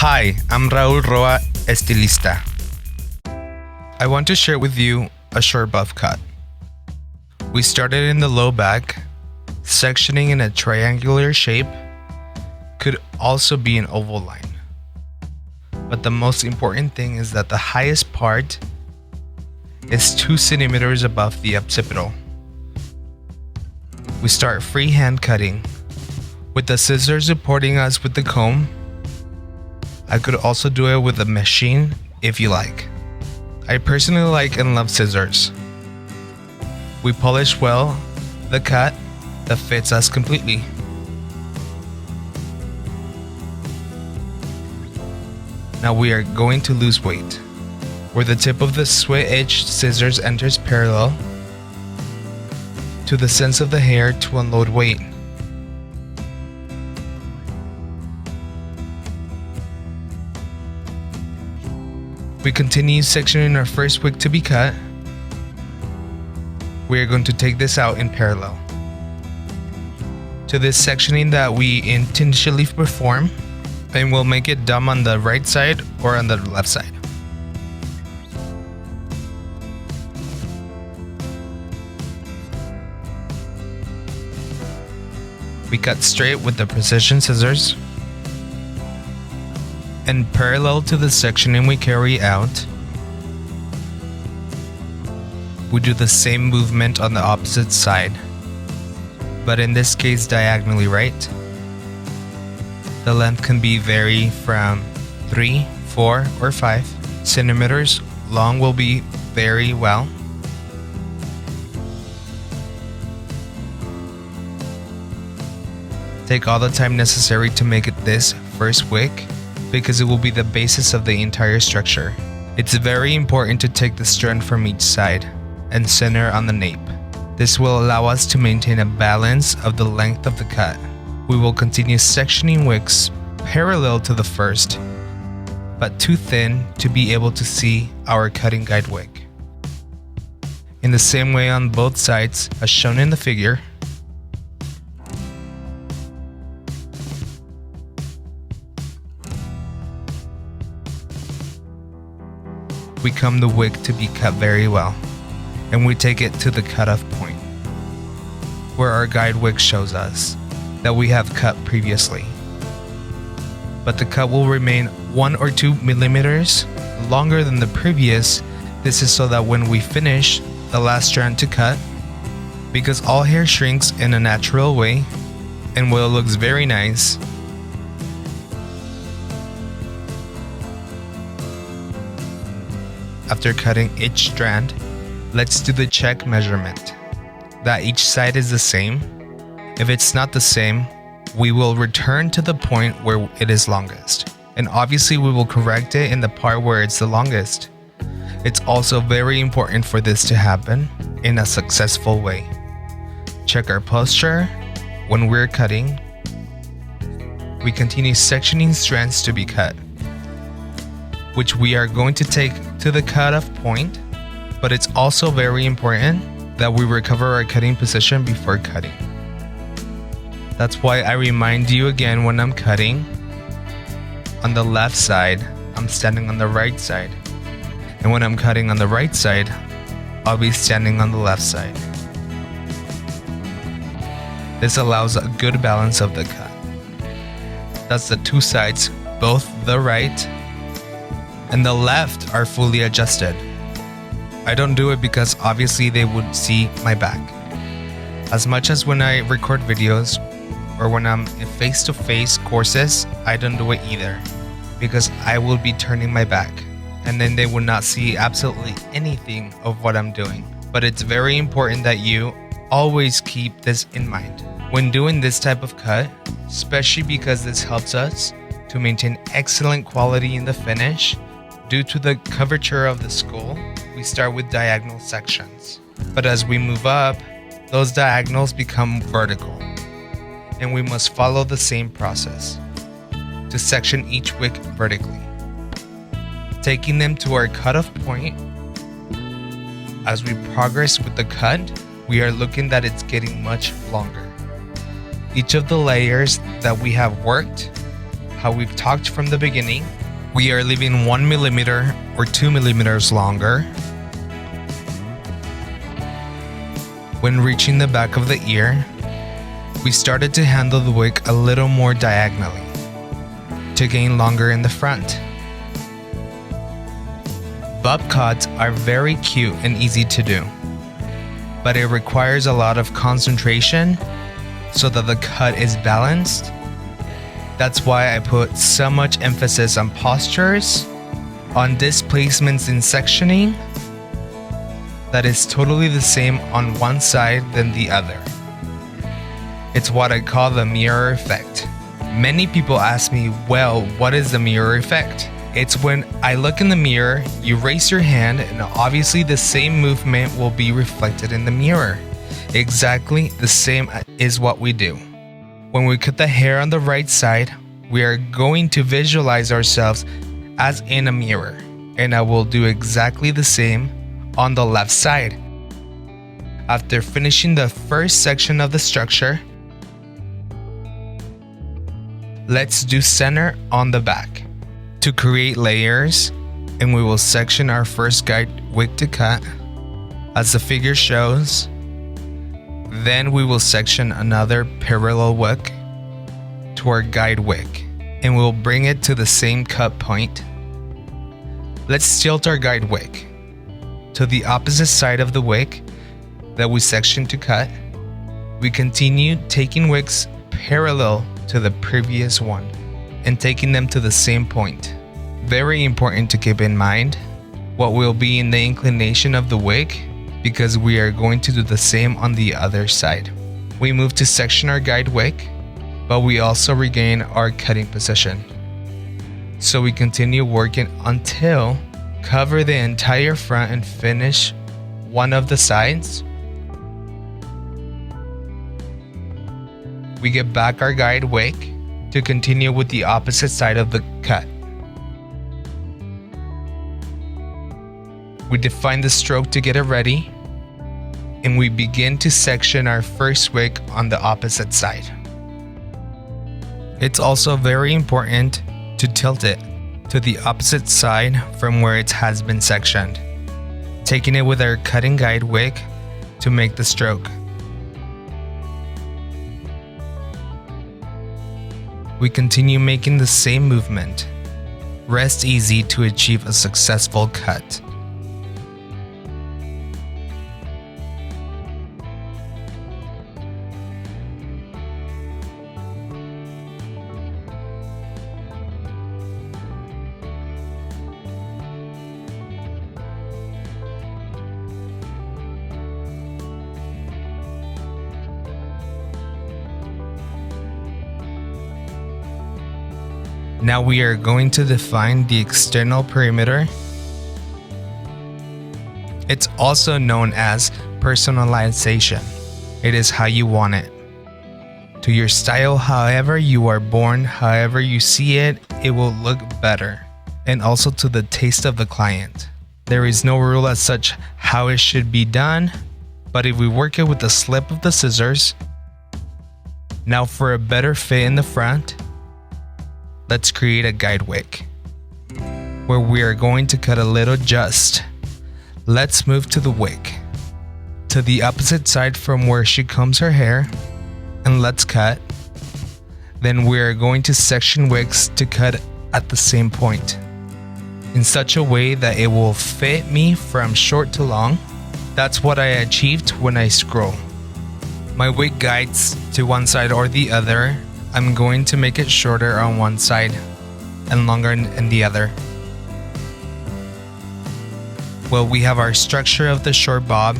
Hi, I'm RAUL ROA Estilista. I want to share with you a short buff cut. We started in the low back, sectioning in a triangular shape, could also be an oval line. But the most important thing is that the highest part is 2 centimeters above the occipital. We start freehand cutting, with the scissors supporting us with the comb. I could also do it with a machine if you like. I personally like and love scissors. We polish well the cut that fits us completely. Now we are going to lose weight, where the tip of the switch scissors enters parallel to the sense of the hair to unload weight. We continue sectioning our first wig to be cut. We are going to take this out in parallel to this sectioning that we intentionally perform, and we'll make it dumb on the right side or on the left side. We cut straight with the precision scissors, and parallel to the sectioning we carry out, we do the same movement on the opposite side, but in this case diagonally right. The length can be vary from 3, 4, or 5 centimeters. Long will be very well. Take all the time necessary to make it this first wig, because it will be the basis of the entire structure. It's very important to take the strand from each side and center on the nape. This will allow us to maintain a balance of the length of the cut. We will continue sectioning wicks parallel to the first, but too thin to be able to see our cutting guide wig. In the same way on both sides as shown in the figure. We comb the wig to be cut very well, and we take it to the cutoff point, where our guide wig shows us that we have cut previously. But the cut will remain 1 or 2 millimeters longer than the previous. This is so that when we finish the last strand to cut, because all hair shrinks in a natural way and will looks very nice, after cutting each strand, let's do the check measurement, that each side is the same. If it's not the same, we will return to the point where it is longest. And obviously we will correct it in the part where it's the longest. It's also very important for this to happen in a successful way. Check our posture when we're cutting. We continue sectioning strands to be cut, which we are going to take to the cutoff point, but it's also very important that we recover our cutting position before cutting. That's why I remind you again, when I'm cutting on the left side, I'm standing on the right side. And when I'm cutting on the right side, I'll be standing on the left side. This allows a good balance of the cut. That's the 2 sides, both the right and the left are fully adjusted. I don't do it because obviously they would see my back. As much as when I record videos or when I'm in face-to-face courses, I don't do it either, because I will be turning my back and then they would not see absolutely anything of what I'm doing. But it's very important that you always keep this in mind when doing this type of cut, especially because this helps us to maintain excellent quality in the finish. Due to the curvature of the skull, we start with diagonal sections, but as we move up, those diagonals become vertical, and we must follow the same process to section each wig vertically, taking them to our cutoff point. As we progress with the cut, we are looking that it's getting much longer. Each of the layers that we have worked how we've talked from the beginning. We are leaving 1 millimeter or 2 millimeters longer. When reaching the back of the ear, we started to handle the wick a little more diagonally to gain longer in the front. Bob cuts are very cute and easy to do, but it requires a lot of concentration so that the cut is balanced. That's why I put so much emphasis on postures, on displacements in sectioning, that is totally the same on one side than the other. It's what I call the mirror effect. Many people ask me, well, what is the mirror effect? It's when I look in the mirror, you raise your hand, and obviously the same movement will be reflected in the mirror. Exactly the same is what we do. When we cut the hair on the right side, we are going to visualize ourselves as in a mirror, and I will do exactly the same on the left side. After finishing the first section of the structure, let's do center on the back. To create layers, and we will section our first guide wick to cut, as the figure shows. Then we will section another parallel wick to our guide wick, and we'll bring it to the same cut point. Let's tilt our guide wick to the opposite side of the wick that we sectioned to cut. We continue taking wicks parallel to the previous one and taking them to the same point. Very important to keep in mind what will be in the inclination of the wick, because we are going to do the same on the other side. We move to section our guide wick, but we also regain our cutting position. So we continue working until cover the entire front and finish one of the sides. We get back our guide wick to continue with the opposite side of the cut. We define the stroke to get it ready, and we begin to section our first wick on the opposite side. It's also very important to tilt it to the opposite side from where it has been sectioned, taking it with our cutting guide wick to make the stroke. We continue making the same movement. Rest easy to achieve a successful cut. Now we are going to define the external perimeter. It's also known as personalization. It is how you want it. To your style, however you are born, however you see it, it will look better. And also to the taste of the client. There is no rule as such how it should be done, but if we work it with the slip of the scissors. Now for a better fit in the front, let's create a guide wick, where we are going to cut a little just. Let's move to the wick, to the opposite side from where she combs her hair, and let's cut. Then we are going to section wicks to cut at the same point, in such a way that it will fit me from short to long. That's what I achieved when I scroll. My wig guides to one side or the other. I'm going to make it shorter on one side and longer in the other. Well, we have our structure of the short bob.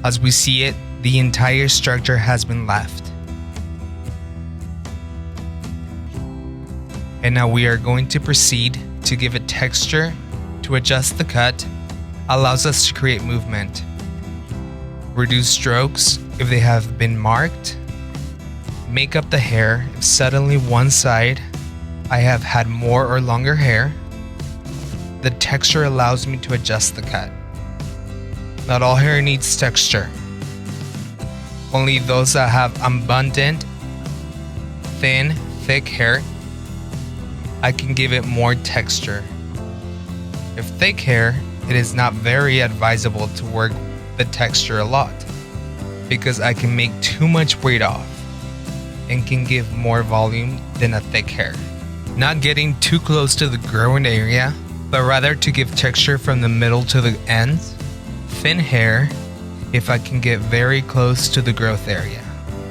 As we see it, the entire structure has been left. And now we are going to proceed to give it texture, to adjust the cut, allows us to create movement. Reduce strokes if they have been marked. Make up the hair if suddenly one side I have had more or longer hair. The texture allows me to adjust the cut. Not all hair needs texture. Only those that have abundant, thin, thick hair I can give it more texture. If thick hair, it is not very advisable to work the texture a lot because I can make too much weight off and can give more volume than a thick hair. Not getting too close to the growing area, but rather to give texture from the middle to the ends. Thin hair, if I can get very close to the growth area.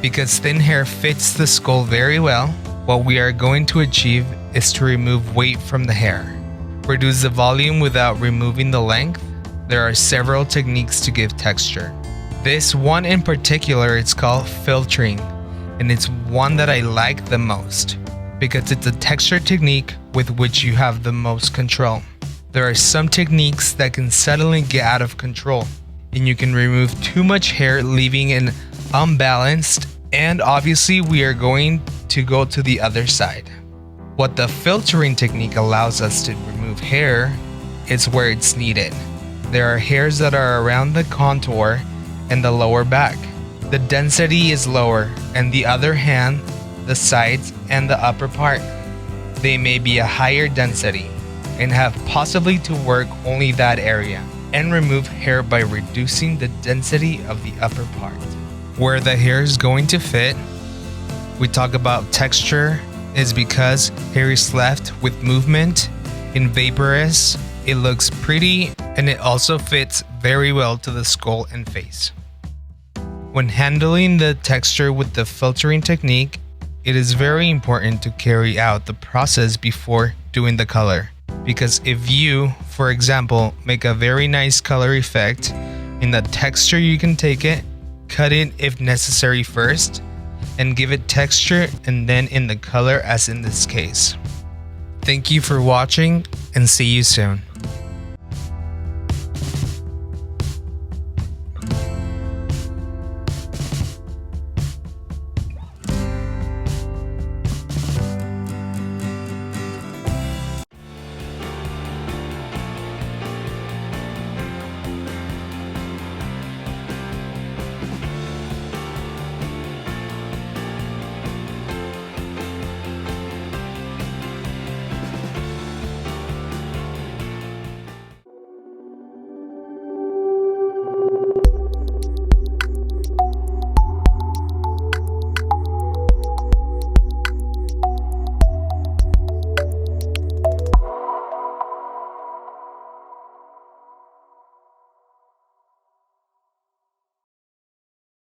Because thin hair fits the skull very well, what we are going to achieve is to remove weight from the hair. Reduce the volume without removing the length. There are several techniques to give texture. This one in particular is called filtering, and it's one that I like the most because it's a texture technique with which you have the most control. There are some techniques that can suddenly get out of control, and you can remove too much hair, leaving it unbalanced, and obviously we are going to go to the other side. What the filtering technique allows us to remove hair is where it's needed. There are hairs that are around the contour and the lower back. The density is lower, and the other hand, the sides and the upper part. They may be a higher density and have possibly to work only that area and remove hair by reducing the density of the upper part. Where the hair is going to fit, we talk about texture is because hair is left with movement. In vaporous, it looks pretty and it also fits very well to the skull and face. When handling the texture with the filtering technique, it is very important to carry out the process before doing the color. Because if you, for example, make a very nice color effect, in the texture you can take it, cut it if necessary first, and give it texture and then in the color as in this case. Thank you for watching and see you soon.